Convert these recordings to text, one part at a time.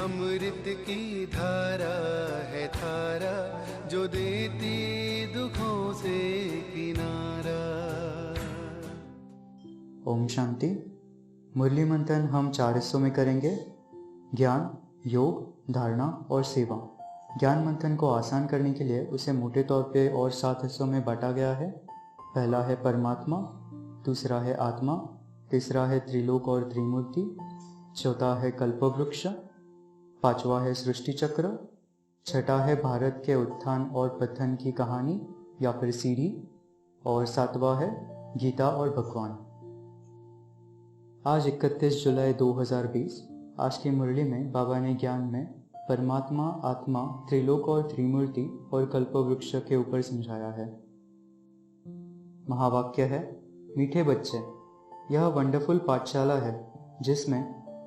अमृत की धारा है धारा जो देती दुखों से किनारा। ओम शांति। मुरली मंथन हम 4 हिस्सों में करेंगे। ज्ञान, योग, धारणा और सेवा। ज्ञान मंथन को आसान करने के लिए उसे मोटे तौर पे और 7 हिस्सों में बांटा गया है। पहला है परमात्मा, दूसरा है आत्मा, तीसरा है त्रिलोक और त्रिमूर्ति, चौथा है कल्पवृक्ष, पांचवा है सृष्टि चक्र, छठा है भारत के उत्थान और पतन की कहानी या फिर सीढ़ी, और सातवां है गीता और भगवान। आज 31 जुलाई 2020। आज की मुरली में बाबा ने ज्ञान में परमात्मा, आत्मा, त्रिलोक और त्रिमूर्ति और कल्पवृक्ष के ऊपर समझाया है। महावाक्य है, मीठे बच्चे, यह वंडरफुल पाठशाला है जिसमें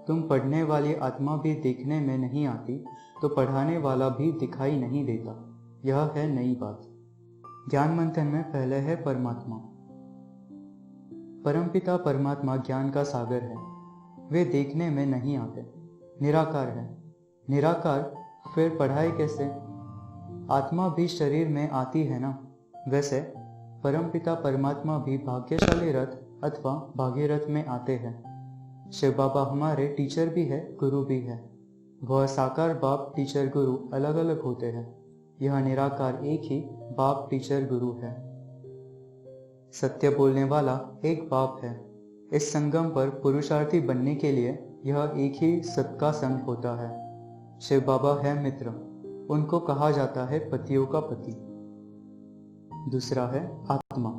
तुम पढ़ने वाली आत्मा भी देखने में नहीं आती तो पढ़ाने वाला भी दिखाई नहीं देता। यह है नई बात। ज्ञान मंथन में पहले है परमात्मा। परमपिता परमात्मा ज्ञान का सागर है। वे देखने में नहीं आते, निराकार है। निराकार फिर पढ़ाए कैसे? आत्मा भी शरीर में आती है ना। वैसे परमपिता परमात्मा भी भाग्यशाली रथ अथवा भागीरथ में आते हैं। शिव बाबा हमारे टीचर भी है, गुरु भी है। वह साकार बाप टीचर गुरु अलग अलग होते हैं। यह निराकार एक ही बाप टीचर गुरु है। सत्य बोलने वाला एक बाप है। इस संगम पर पुरुषार्थी बनने के लिए यह एक ही सबका संग होता है। शिव बाबा है मित्र, उनको कहा जाता है पतियों का पति। दूसरा है आत्मा।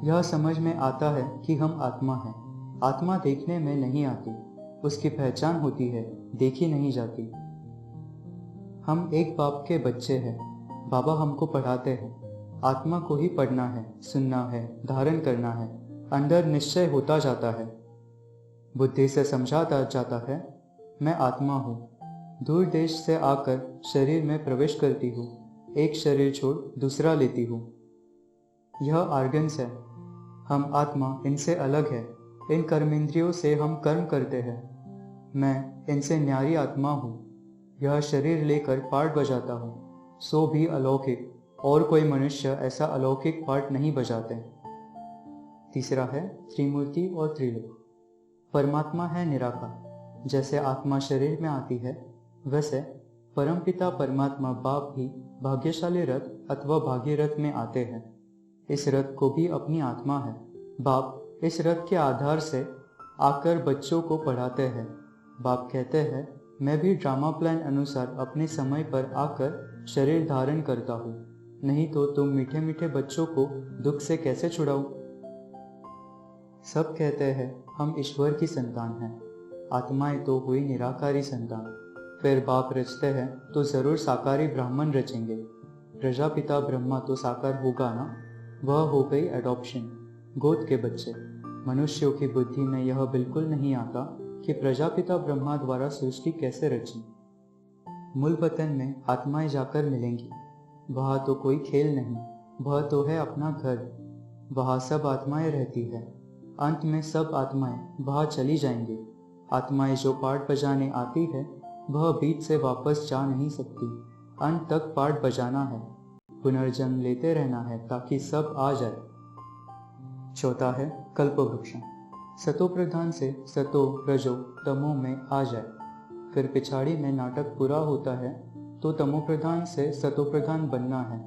यह समझ में आता है कि हम आत्मा हैं। आत्मा देखने में नहीं आती, उसकी पहचान होती है, देखी नहीं जाती। हम एक बाप के बच्चे हैं। बाबा हमको पढ़ाते हैं। आत्मा को ही पढ़ना है, सुनना है, धारण करना है। अंदर निश्चय होता जाता है, बुद्धि से समझाता जाता है, मैं आत्मा हूँ। दूर देश से आकर शरीर में प्रवेश करती हूँ, एक शरीर छोड़ दूसरा लेती हूँ। यह आर्गन्स है। हम आत्मा इनसे अलग है। इन कर्मेंद्रियों से हम कर्म करते हैं। मैं इनसे न्यारी आत्मा हूँ। यह शरीर लेकर पाठ बजाता हूँ, सो भी अलौकिक। और कोई मनुष्य ऐसा अलौकिक पाठ नहीं बजाते। तीसरा है त्रिमूर्ति और त्रिलोक। परमात्मा है निराकार। जैसे आत्मा शरीर में आती है, वैसे परमपिता परमात्मा बाप भी भाग्यशाली रथ अथवा भागीरथ में आते हैं। इस रथ को भी अपनी आत्मा है। बाप इस रथ के आधार से आकर बच्चों को पढ़ाते हैं। बाप कहते हैं, मैं भी ड्रामा प्लान अनुसार अपने समय पर आकर शरीर धारण करता हूँ, नहीं तो तुम मीठे मीठे बच्चों को दुख से कैसे छुड़ाऊं? सब कहते हैं हम ईश्वर की संतान हैं। आत्माएं तो हुई निराकारी संतान। फिर बाप रचते हैं तो जरूर साकारी ब्राह्मण रचेंगे। प्रजापिता ब्रह्मा तो साकार होगा ना। वह हो गई एडॉप्शन, गोद के बच्चे। मनुष्यों की बुद्धि में यह बिल्कुल नहीं आता कि प्रजापिता ब्रह्मा द्वारा सृष्टि कैसे रची। मूल वतन में आत्माएं जाकर मिलेंगी। वह तो कोई खेल नहीं, वह तो है अपना घर। वहाँ सब आत्माएं रहती है। अंत में सब आत्माएं वहाँ चली जाएंगी। आत्माएं जो पाठ बजाने आती है, वह बीच से वापस जा नहीं सकती। अंत तक पाठ बजाना है, पुनर्जन्म लेते रहना है ताकि सब आ जाए। चौथा है कल्पवृक्ष। सतो प्रधान से सतो रजो तमो में आ जाए। फिर पिछाड़ी में नाटक पूरा होता है तो तमो प्रधान से सतो प्रधान बनना है।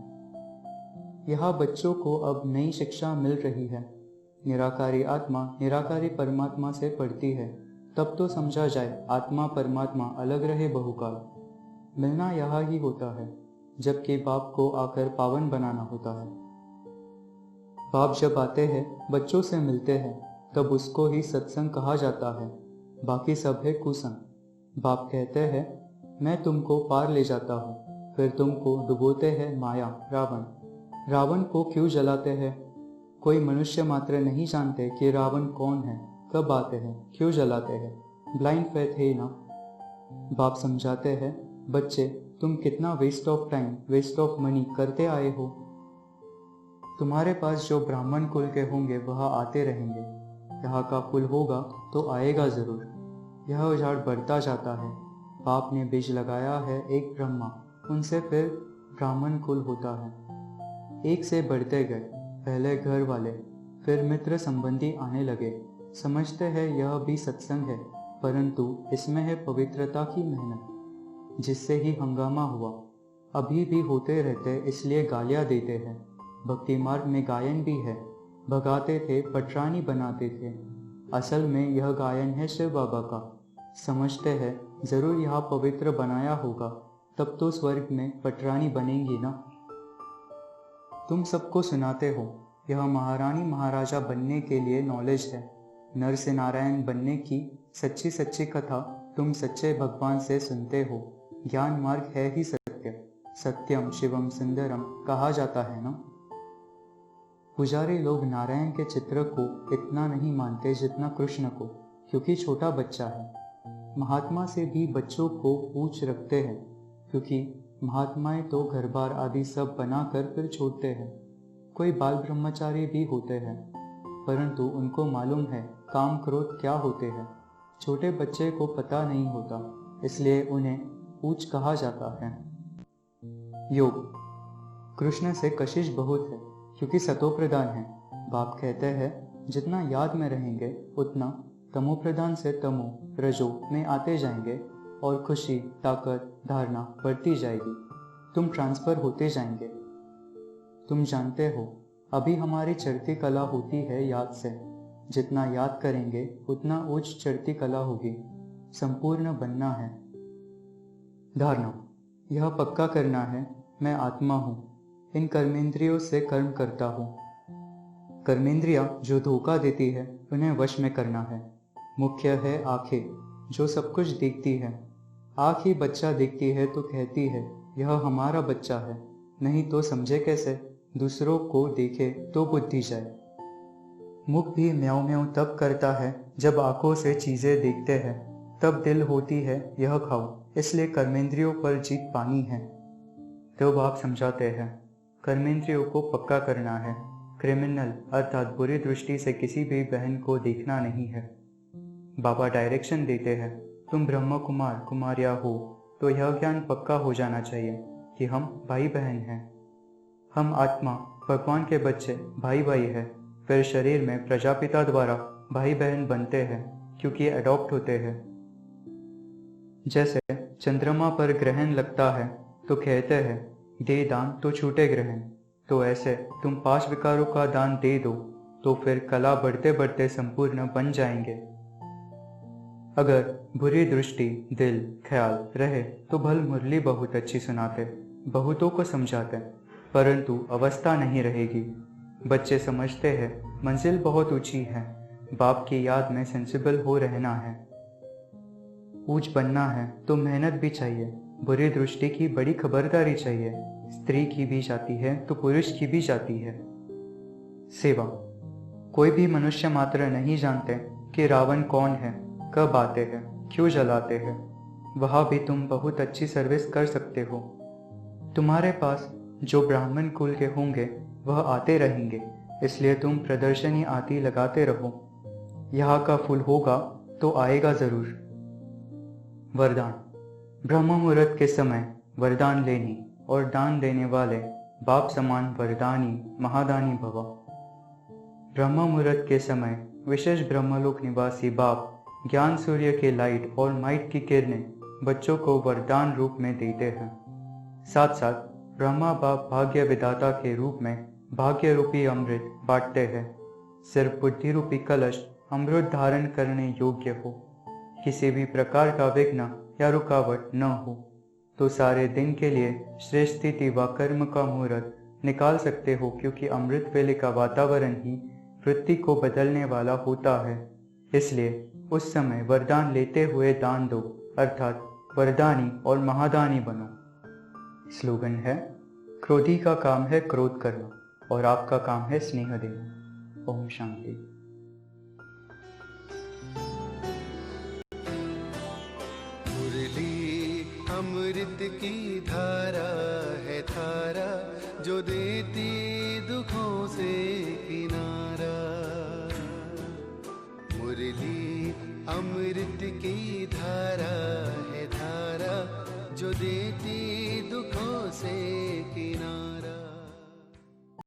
यहाँ बच्चों को अब नई शिक्षा मिल रही है। निराकारी आत्मा निराकारी परमात्मा से पढ़ती है, तब तो समझा जाए आत्मा परमात्मा अलग रहे बहुकाल। मिलना यहाँ ही होता है, जबकि बाप को आकर पावन बनाना होता है। बाप जब आते हैं, बच्चों से मिलते हैं, तब उसको ही सत्संग कहा जाता है। बाकी सब है कुसंग। बाप कहते हैं, मैं तुमको पार ले जाता हूँ। फिर तुमको डुबोते हैं माया रावण। रावण को क्यों जलाते हैं? कोई मनुष्य मात्र नहीं जानते कि रावण कौन है, कब आते हैं, क्यों जलाते हैं। ब्लाइंड फेथ है ना। बाप समझाते हैं, बच्चे तुम कितना waste of time, waste of money करते आए हो। तुम्हारे पास जो ब्राह्मण कुल के होंगे वह आते रहेंगे। यहाँ का कुल होगा तो आएगा जरूर। यह उजाड़ बढ़ता जाता है। बाप ने बीज लगाया है एक ब्रह्मा, उनसे फिर ब्राह्मण कुल होता है। एक से बढ़ते गए, पहले घर वाले, फिर मित्र संबंधी आने लगे। समझते हैं यह भी सत्संग है, परंतु इसमें है पवित्रता की मेहनत, जिससे ही हंगामा हुआ। अभी भी होते रहते, इसलिए गालियां देते हैं। भक्ति मार्ग में गायन भी है, भगाते थे पटरानी बनाते थे। असल में यह गायन है शिव बाबा का। समझते हैं जरूर यहाँ पवित्र बनाया होगा, तब तो स्वर्ग में पटरानी बनेंगी ना। तुम सबको सुनाते हो, यह महारानी महाराजा बनने के लिए नॉलेज है। नर से नारायण बनने की सच्ची सच्ची कथा तुम सच्चे भगवान से सुनते हो। ज्ञान मार्ग है ही सत्य, सत्यम शिवम सुंदरम कहा जाता है ना। पुजारी लोग नारायण के चित्र को इतना नहीं मानते जितना कृष्ण को, क्योंकि छोटा बच्चा है। महात्मा से भी बच्चों को ऊंच रखते हैं, क्योंकि महात्माएं तो घर बार आदि सब बनाकर फिर छोड़ते हैं। कोई बाल ब्रह्मचारी भी होते हैं, परंतु उनको मालूम है काम क्रोध क्या होते हैं। छोटे बच्चे को पता नहीं होता, इसलिए उन्हें ऊंच कहा जाता है। योग कृष्ण से कशिश बहुत है, क्योंकि सतोप्रधान है। बाप कहते हैं जितना याद में रहेंगे उतना तमोप्रधान से तमो रजो में आते जाएंगे, और खुशी ताकत धारणा बढ़ती जाएगी। तुम ट्रांसफर होते जाएंगे। तुम जानते हो अभी हमारी चढ़ती कला होती है याद से। जितना याद करेंगे उतना उच्च चढ़ती कला होगी। संपूर्ण बनना है। धारणा यह पक्का करना है, मैं आत्मा हूँ, इन कर्मेंद्रियों से कर्म करता हूँ। कर्मेंद्रियां जो धोखा देती है उन्हें वश में करना है। मुख्य है आंखें, जो सब कुछ देखती है। आँख ही बच्चा देखती है तो कहती है यह हमारा बच्चा है, नहीं तो समझे कैसे। दूसरों को देखे तो बुद्धि जाए। मुख भी म्याऊं म्याऊं तब करता है जब आंखों से चीजें देखते हैं, तब दिल होती है यह खाओ। इसलिए कर्मेंद्रियों पर जीत पानी है। तो आप समझाते हैं कर्मेंद्रियों को पक्का करना है। क्रिमिनल अर्थात बुरी दृष्टि से किसी भी बहन को देखना नहीं है। बाबा डायरेक्शन देते हैं, तुम ब्रह्म कुमार कुमारिया हो तो यह ज्ञान पक्का हो जाना चाहिए कि हम भाई बहन हैं। हम आत्मा भगवान के बच्चे भाई भाई है। फिर शरीर में प्रजापिता द्वारा भाई बहन बनते हैं, क्योंकि अडॉप्ट होते हैं। जैसे चंद्रमा पर ग्रहण लगता है तो कहते हैं दे दान तो छूटे ग्रहण। तो ऐसे तुम 5 विकारों का दान दे दो तो फिर कला बढ़ते बढ़ते संपूर्ण बन जाएंगे। अगर बुरी दृष्टि दिल ख्याल रहे तो भल मुरली बहुत अच्छी सुनाते, बहुतों को समझाते, परंतु अवस्था नहीं रहेगी। बच्चे समझते हैं मंजिल बहुत ऊंची है, बाप की याद में सेंसिबल हो रहना है। ऊंच बनना है तो मेहनत भी चाहिए, बुरी दृष्टि की बड़ी खबरदारी चाहिए। स्त्री की भी जाती है तो पुरुष की भी जाती है। सेवा कोई भी मनुष्य मात्र नहीं जानते कि रावण कौन है, कब आते हैं, क्यों जलाते हैं। वहां भी तुम बहुत अच्छी सर्विस कर सकते हो। तुम्हारे पास जो ब्राह्मण कुल के होंगे वह आते रहेंगे, इसलिए तुम प्रदर्शनी आदि लगाते रहो। यहाँ का फूल होगा तो आएगा जरूर। वरदान ब्रह्म मुहूर्त के समय वरदान लेनी और दान देने वाले बाप समान वरदानी महादानी भव। ब्रह्म मुहूर्त के समय विशेष ब्रह्मलोक निवासी बाप ज्ञान सूर्य के लाइट और माइट की किरणें बच्चों को वरदान रूप में देते हैं। साथ साथ ब्रह्मा बाप भाग्य विदाता के रूप में भाग्य रूपी अमृत बांटते हैं। सिर्फ बुद्धि रूपी कलश अमृत धारण करने योग्य हो, किसी भी प्रकार का विघ्न या रुकावट न हो, तो सारे दिन के लिए श्रेष्ठ स्थिति व कर्म का मुहूर्त निकाल सकते हो, क्योंकि अमृत वेले का वातावरण ही वृत्ति को बदलने वाला होता है। इसलिए उस समय वरदान लेते हुए दान दो, अर्थात वरदानी और महादानी बनो। स्लोगन है, क्रोधी का काम है क्रोध करना और आपका काम है स्नेह देना। ओम शांति। मुरली अमृत की धारा है धारा, जो देती दुखों से किनारा। मुरली अमृत की धारा है धारा, जो देती दुखों